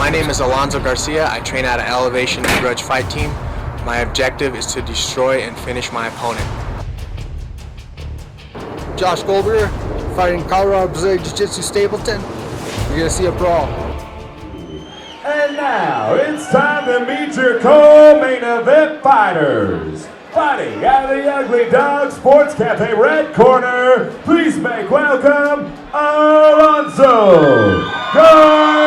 My name is Alonso Garcia. I train at an Elevation and Grudge Fight Team. My objective is to destroy and finish my opponent. Josh Goldberger, fighting Colorado Brazilian Jiu-Jitsu Stapleton. You're gonna see a brawl. And now it's time to meet your co-main event fighters. Fighting out of the Ugly Dog Sports Cafe Red Corner, please make welcome Alonso Garcia.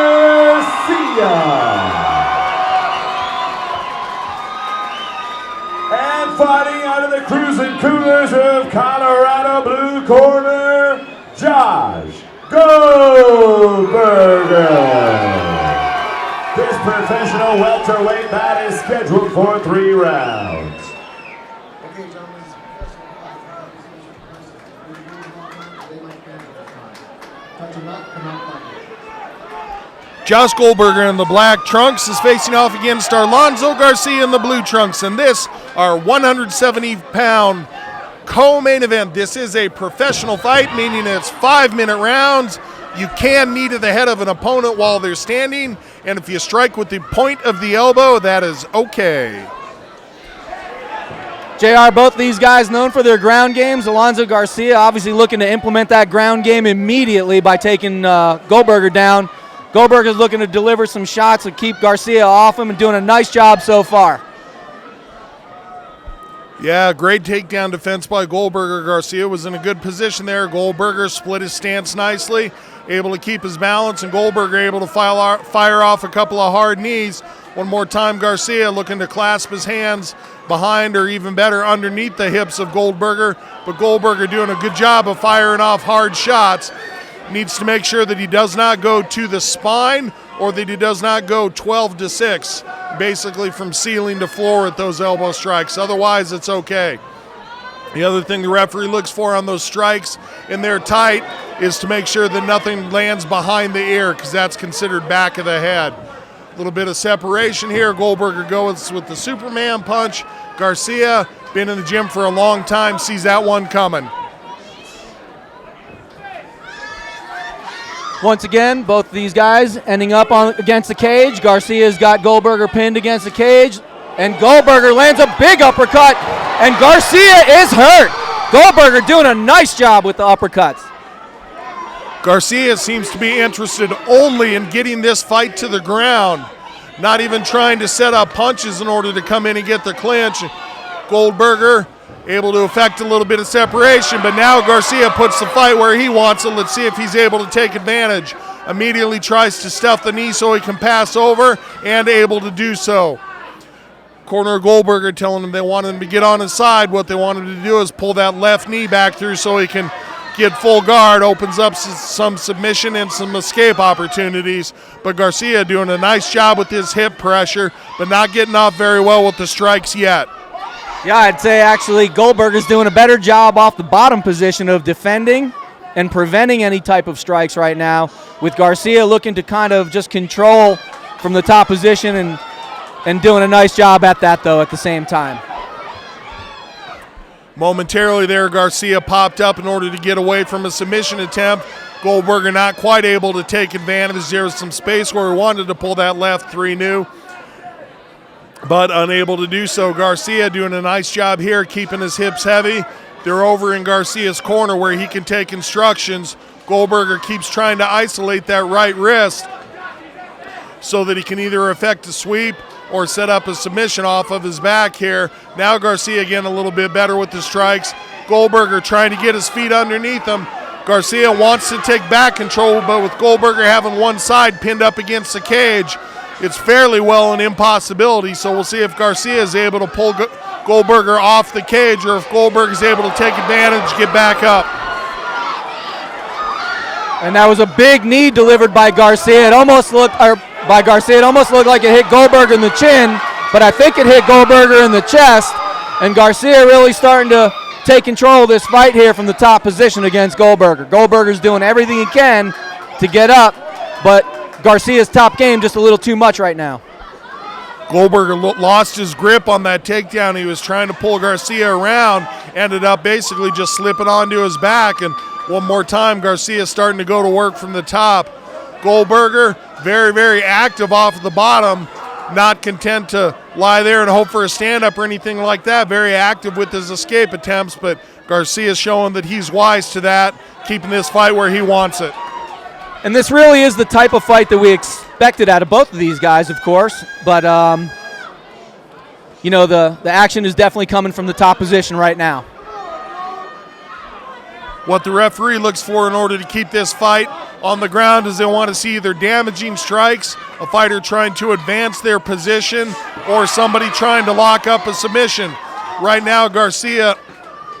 And fighting out of the Cruising Coolers of Colorado Blue Corner, Josh Goldberger. This professional welterweight bout is scheduled for 3 rounds. Okay, gentlemen. Touch him up, come out fight. Josh Goldberger in the black trunks is facing off against Alonso Garcia in the blue trunks, and this, our 170-pound co-main event. This is a professional fight, meaning it's 5-minute rounds. You can knee to the head of an opponent while they're standing, and if you strike with the point of the elbow, that is okay. JR, both these guys known for their ground games. Alonso Garcia obviously looking to implement that ground game immediately by taking Goldberger down. Goldberger's looking to deliver some shots to keep Garcia off him and doing a nice job so far. Yeah, great takedown defense by Goldberger. Garcia was in a good position there. Goldberger split his stance nicely, able to keep his balance, and Goldberger able to fire off a couple of hard knees. One more time, Garcia looking to clasp his hands behind, or even better, underneath the hips of Goldberger, but Goldberger doing a good job of firing off hard shots. Needs to make sure that he does not go to the spine, or that he does not go 12-6, basically from ceiling to floor with those elbow strikes. Otherwise, it's okay. The other thing the referee looks for on those strikes, and they're tight, is to make sure that nothing lands behind the ear, because that's considered back of the head. A little bit of separation here. Goldberger goes with the Superman punch. Garcia, been in the gym for a long time, sees that one coming. Once again, both of these guys ending up against the cage. Garcia's got Goldberger pinned against the cage, and Goldberger lands a big uppercut, and Garcia is hurt. Goldberger doing a nice job with the uppercuts. Garcia seems to be interested only in getting this fight to the ground, not even trying to set up punches in order to come in and get the clinch. Goldberger able to effect a little bit of separation, but now Garcia puts the fight where he wants it. Let's see if he's able to take advantage. Immediately tries to stuff the knee so he can pass over, and able to do so. Corner of Goldberger telling him they want him to get on his side. What they want him to do is pull that left knee back through so he can get full guard, opens up some submission and some escape opportunities. But Garcia doing a nice job with his hip pressure, but not getting off very well with the strikes yet. Yeah, I'd say actually Goldberger's doing a better job off the bottom position of defending and preventing any type of strikes right now, with Garcia looking to kind of just control from the top position and doing a nice job at that, though, at the same time. Momentarily there, Garcia popped up in order to get away from a submission attempt. Goldberger not quite able to take advantage. There was some space where he wanted to pull that left 3-new, but unable to do so. Garcia doing a nice job here, keeping his hips heavy. They're over in Garcia's corner where he can take instructions. Goldberger keeps trying to isolate that right wrist so that he can either effect a sweep or set up a submission off of his back here. Now Garcia again a little bit better with the strikes. Goldberger trying to get his feet underneath him. Garcia wants to take back control, but with Goldberger having one side pinned up against the cage, it's fairly well an impossibility. So we'll see if Garcia is able to pull Goldberger off the cage, or if Goldberger is able to take advantage, get back up. And that was a big knee delivered by Garcia. It almost looked like it hit Goldberger in the chin, but I think it hit Goldberger in the chest. And Garcia really starting to take control of this fight here from the top position against Goldberger. Goldberger's doing everything he can to get up, but Garcia's top game just a little too much right now. Goldberger lost his grip on that takedown. He was trying to pull Garcia around, ended up basically just slipping onto his back, and one more time Garcia starting to go to work from the top. Goldberger very, very active off of the bottom, not content to lie there and hope for a stand-up or anything like that. Very active with his escape attempts, but Garcia's showing that he's wise to that, keeping this fight where he wants it. And this really is the type of fight that we expected out of both of these guys, of course. But, the action is definitely coming from the top position right now. What the referee looks for in order to keep this fight on the ground is they want to see either damaging strikes, a fighter trying to advance their position, or somebody trying to lock up a submission. Right now, Garcia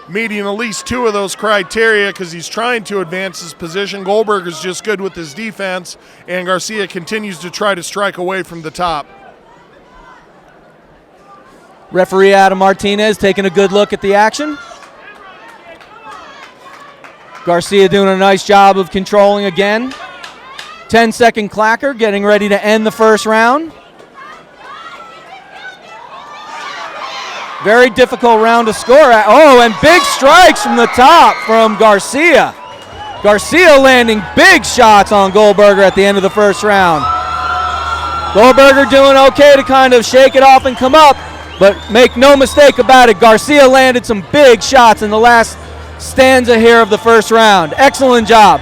meeting at least two of those criteria because he's trying to advance his position. Goldberger's just good with his defense, and Garcia continues to try to strike away from the top. Referee Adam Martinez taking a good look at the action. Garcia doing a nice job of controlling again. 10-second clacker, getting ready to end the first round. Very difficult round to score at. Oh, and big strikes from the top from Garcia. Garcia landing big shots on Goldberger at the end of the first round. Goldberger doing okay to kind of shake it off and come up, but make no mistake about it, Garcia landed some big shots in the last stanza here of the first round. Excellent job.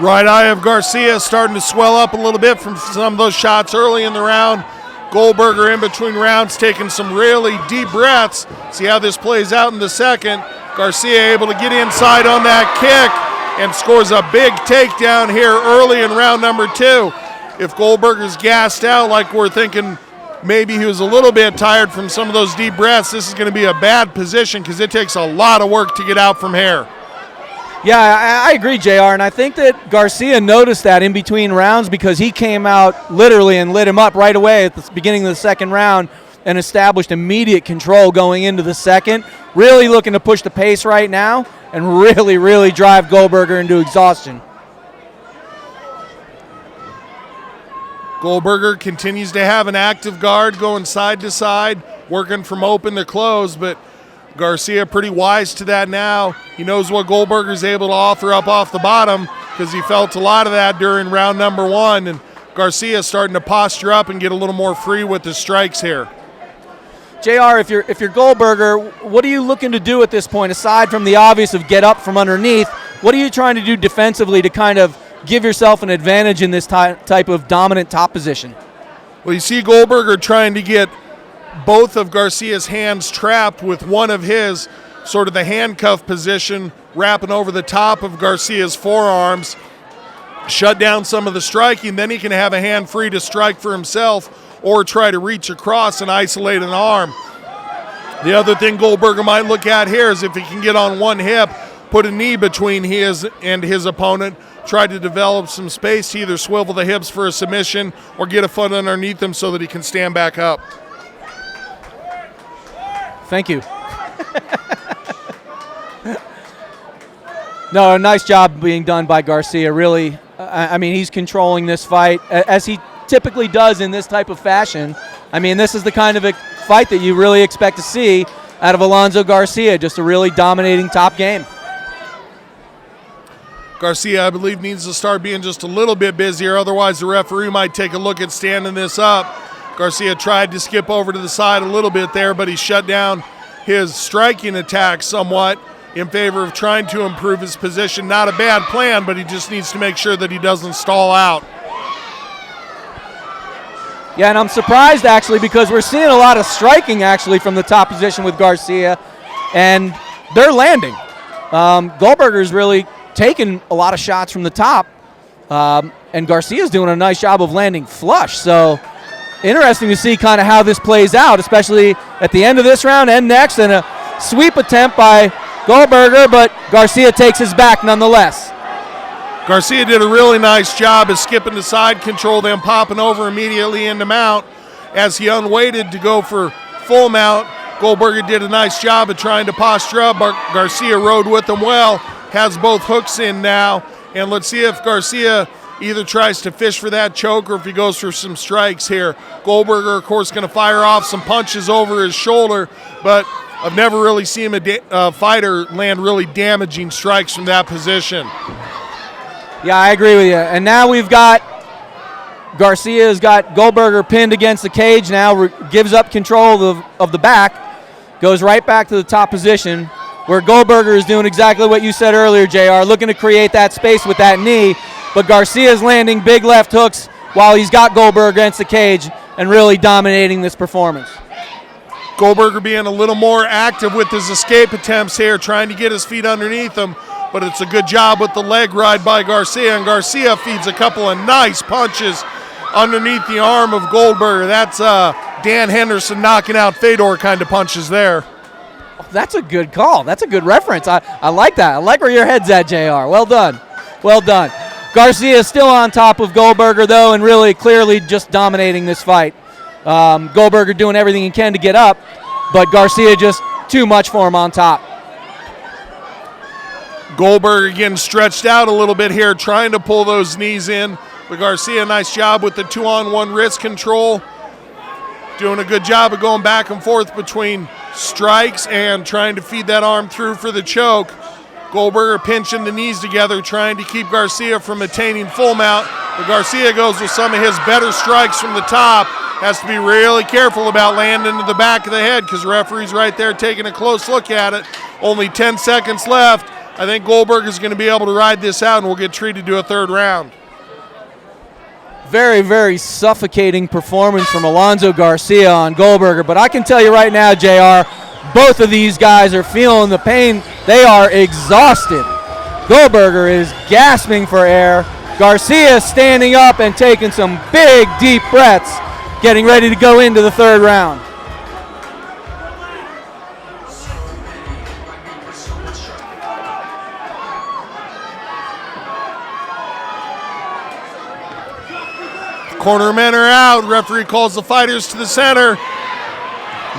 Right eye of Garcia starting to swell up a little bit from some of those shots early in the round. Goldberger in between rounds taking some really deep breaths. See how this plays out in the second. Garcia able to get inside on that kick and scores a big takedown here early in round number 2. If Goldberger's gassed out like we're thinking, maybe he was a little bit tired from some of those deep breaths, this is going to be a bad position because it takes a lot of work to get out from here. Yeah, I agree, JR, and I think that Garcia noticed that in between rounds because he came out literally and lit him up right away at the beginning of the second round and established immediate control going into the second. Really looking to push the pace right now and really, really drive Goldberger into exhaustion. Goldberger continues to have an active guard going side to side, working from open to close, but Garcia pretty wise to that now. He knows what Goldberger's able to offer up off the bottom because he felt a lot of that during round number 1, and Garcia's starting to posture up and get a little more free with his strikes here. JR, if you're Goldberger, what are you looking to do at this point aside from the obvious of get up from underneath? What are you trying to do defensively to kind of give yourself an advantage in this type of dominant top position? Well, you see Goldberger trying to get both of Garcia's hands trapped with one of his, sort of the handcuff position, wrapping over the top of Garcia's forearms, shut down some of the striking, then he can have a hand free to strike for himself or try to reach across and isolate an arm. The other thing Goldberger might look at here is if he can get on one hip, put a knee between his and his opponent, try to develop some space to either swivel the hips for a submission or get a foot underneath him so that he can stand back up. Thank you. No, a nice job being done by Garcia. Really, I mean, he's controlling this fight as he typically does in this type of fashion. I mean, this is the kind of a fight that you really expect to see out of Alonso Garcia, just a really dominating top game. Garcia, I believe, needs to start being just a little bit busier. Otherwise, the referee might take a look at standing this up. Garcia tried to skip over to the side a little bit there, but he shut down his striking attack somewhat in favor of trying to improve his position. Not a bad plan, but he just needs to make sure that he doesn't stall out. Yeah, and I'm surprised, actually, because we're seeing a lot of striking, actually, from the top position with Garcia, and they're landing. Goldberger's really taking a lot of shots from the top, and Garcia's doing a nice job of landing flush. So interesting to see kind of how this plays out, especially at the end of this round and next, and a sweep attempt by Goldberger, but Garcia takes his back nonetheless. Garcia did a really nice job of skipping the side control, then popping over immediately into mount. As he unweighted to go for full mount, Goldberger did a nice job of trying to posture up. Garcia rode with him well, has both hooks in now, and let's see if Garcia either tries to fish for that choke or if he goes for some strikes here. Goldberger, of course, going to fire off some punches over his shoulder, but I've never really seen a fighter land really damaging strikes from that position. Yeah, I agree with you. And now we've got Garcia's got Goldberger pinned against the cage now, gives up control of the back, goes right back to the top position, where Goldberger is doing exactly what you said earlier, JR, looking to create that space with that knee, but Garcia's landing big left hooks while he's got Goldberger against the cage and really dominating this performance. Goldberger being a little more active with his escape attempts here, trying to get his feet underneath him, but it's a good job with the leg ride by Garcia, and Garcia feeds a couple of nice punches underneath the arm of Goldberger. That's Dan Henderson knocking out Fedor kind of punches there. Oh, that's a good call. That's a good reference. I like that. I like where your head's at, JR. Well done. Well done. Garcia is still on top of Goldberger, though, and really clearly just dominating this fight. Goldberger doing everything he can to get up, but Garcia just too much for him on top. Goldberger getting stretched out a little bit here, trying to pull those knees in. But Garcia, nice job with the 2-on-1 wrist control. Doing a good job of going back and forth between strikes and trying to feed that arm through for the choke. Goldberger pinching the knees together, trying to keep Garcia from attaining full mount. But Garcia goes with some of his better strikes from the top. Has to be really careful about landing to the back of the head because the referee's right there taking a close look at it. Only 10 seconds left. I think Goldberger's going to be able to ride this out and we'll get treated to a third round. Very, very suffocating performance from Alonso Garcia on Goldberger. But I can tell you right now, JR, both of these guys are feeling the pain. They are exhausted. Goldberger is gasping for air. Garcia standing up and taking some big, deep breaths, getting ready to go into the third round. Corner men are out. Referee calls the fighters to the center.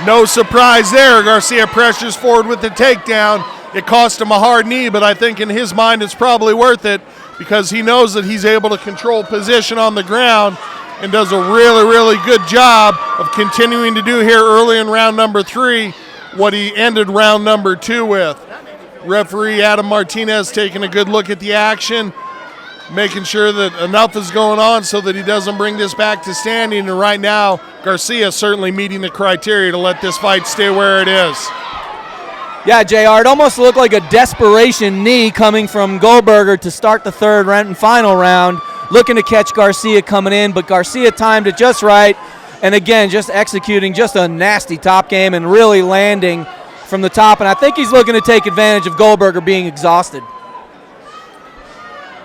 No surprise there. Garcia pressures forward with the takedown. It cost him a hard knee, but I think in his mind it's probably worth it because he knows that he's able to control position on the ground and does a really, really good job of continuing to do here early in round number 3 what he ended round number 2 with. Referee Adam Martinez taking a good look at the action, making sure that enough is going on so that he doesn't bring this back to standing. And right now, Garcia certainly meeting the criteria to let this fight stay where it is. Yeah, JR, it almost looked like a desperation knee coming from Goldberger to start the third round and final round, looking to catch Garcia coming in, but Garcia timed it just right. And again, just executing just a nasty top game and really landing from the top. And I think he's looking to take advantage of Goldberger being exhausted.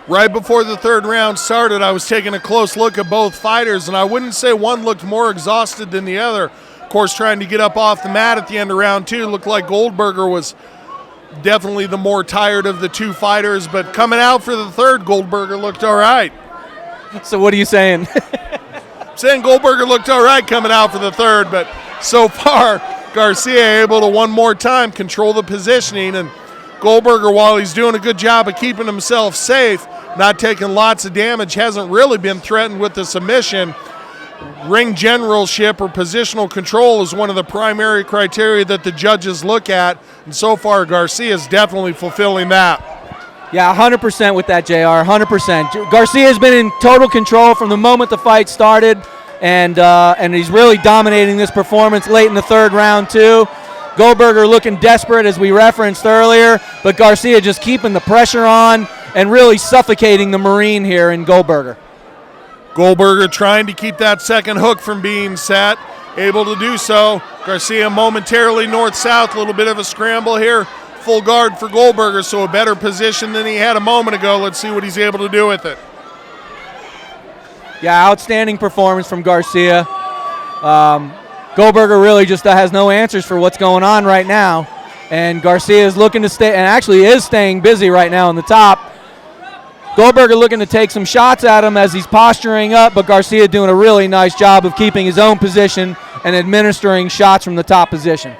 Right before the third round started, I was taking a close look at both fighters, and I wouldn't say one looked more exhausted than the other. Of course, trying to get up off the mat at the end of round 2, looked like Goldberger was definitely the more tired of the two fighters, but coming out for the third, Goldberger looked all right. So what are you saying? Saying Goldberger looked all right coming out for the third, but so far, Garcia able to one more time control the positioning, and Goldberger, while he's doing a good job of keeping himself safe, not taking lots of damage, hasn't really been threatened with the submission. Ring generalship or positional control is one of the primary criteria that the judges look at, and so far Garcia is definitely fulfilling that. Yeah, 100% with that, JR, 100%. Garcia has been in total control from the moment the fight started, and he's really dominating this performance late in the third round too. Goldberger looking desperate, as we referenced earlier, but Garcia just keeping the pressure on and really suffocating the Marine here in Goldberger. Goldberger trying to keep that second hook from being set, able to do so. Garcia momentarily north-south, a little bit of a scramble here. Full guard for Goldberger, so a better position than he had a moment ago. Let's see what he's able to do with it. Yeah, outstanding performance from Garcia. Goldberger really just has no answers for what's going on right now. And Garcia is looking to stay, and actually is staying busy right now on the top. Goldberger looking to take some shots at him as he's posturing up, but Garcia doing a really nice job of keeping his own position and administering shots from the top position.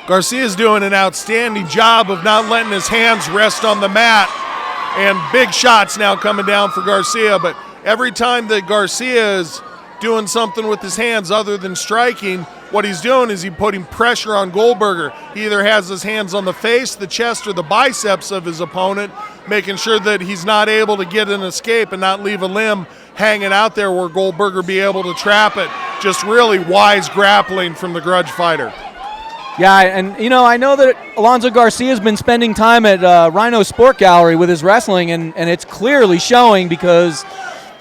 Garcia's doing an outstanding job of not letting his hands rest on the mat, and big shots now coming down for Garcia, but every time that Garcia is doing something with his hands other than striking. What he's doing is he's putting pressure on Goldberger. He either has his hands on the face, the chest, or the biceps of his opponent, making sure that he's not able to get an escape and not leave a limb hanging out there where Goldberger be able to trap it. Just really wise grappling from the grudge fighter. Yeah, and I know that Alonso Garcia has been spending time at Rhino Sport Gallery with his wrestling, and it's clearly showing because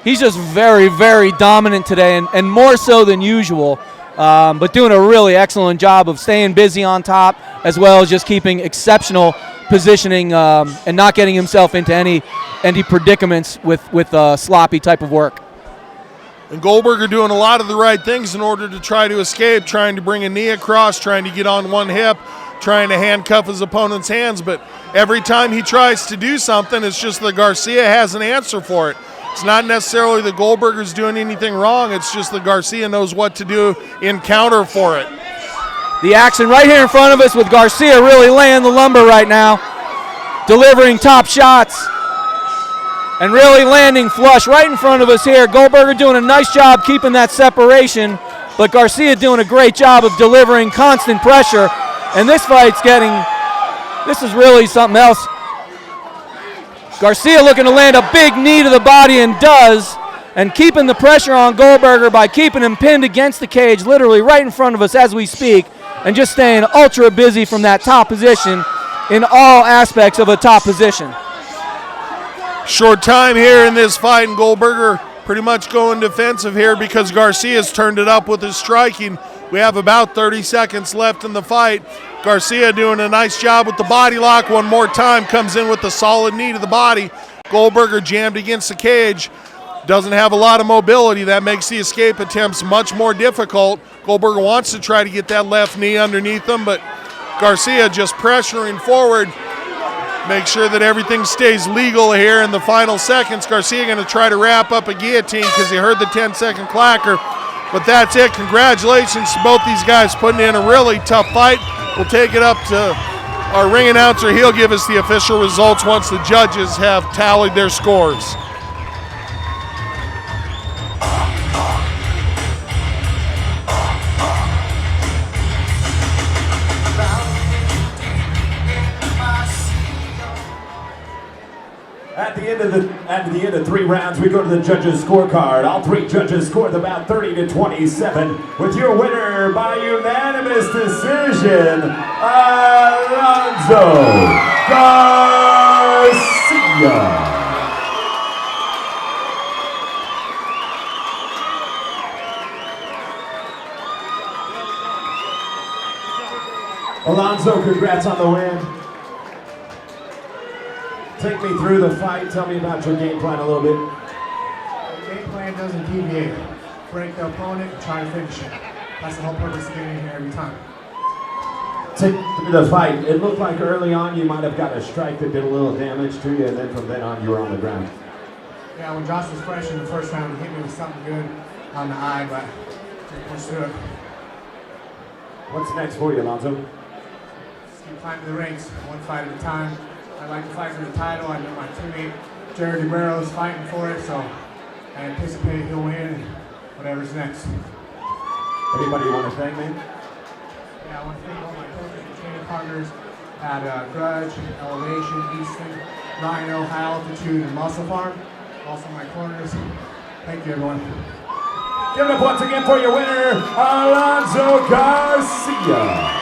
he's just very, very dominant today, and more so than usual, but doing a really excellent job of staying busy on top, as well as just keeping exceptional positioning and not getting himself into any predicaments with sloppy type of work. And Goldberger doing a lot of the right things in order to try to escape, trying to bring a knee across, trying to get on one hip, trying to handcuff his opponent's hands. But every time he tries to do something, it's just that Garcia has an answer for it. It's not necessarily that Goldberger's doing anything wrong. It's just that Garcia knows what to do in counter for it. The action right here in front of us with Garcia really laying the lumber right now, delivering top shots. And really landing flush right in front of us here. Goldberger doing a nice job keeping that separation, but Garcia doing a great job of delivering constant pressure. And this is really something else. Garcia looking to land a big knee to the body, and does, and keeping the pressure on Goldberger by keeping him pinned against the cage, literally right in front of us as we speak, and just staying ultra busy from that top position in all aspects of a top position. Short time here in this fight, and Goldberger pretty much going defensive here because Garcia's turned it up with his striking. We have about 30 seconds left in the fight. Garcia doing a nice job with the body lock. One more time, comes in with a solid knee to the body. Goldberger jammed against the cage. Doesn't have a lot of mobility. That makes the escape attempts much more difficult. Goldberger wants to try to get that left knee underneath him, but Garcia just pressuring forward. Make sure that everything stays legal here in the final seconds. Garcia going to try to wrap up a guillotine because he heard the 10-second clacker. But that's it. Congratulations to both these guys putting in a really tough fight. We'll take it up to our ring announcer. He'll give us the official results once the judges have tallied their scores. At the end of 3 rounds, we go to the judges' scorecard. All 3 judges scored about 30-27, with your winner by unanimous decision, Alonso Garcia. Alonso, congrats on the win. Take me through the fight. Tell me about your game plan a little bit. The game plan doesn't deviate. Break the opponent, try to finish it. That's the whole purpose of getting in here every time. Take me through the fight. It looked like early on you might have got a strike that did a little damage to you, and then from then on you were on the ground. Yeah, when Josh was fresh in the first round, he hit me with something good on the eye, but just pushed through it. What's next for you, Alonso? Just keep climbing the ranks, one fight at a time. I'd like to fight for the title. I know my teammate Jared DeBarrow is fighting for it, so I anticipate he'll win and whatever's next. Anybody you want to thank, man? Yeah, I want to thank all my coaches and training partners at Grudge, Elevation, Easton, Rhino, High Altitude, and Muscle Farm. Also my corners. Thank you, everyone. Give it up once again for your winner, Alonso Garcia.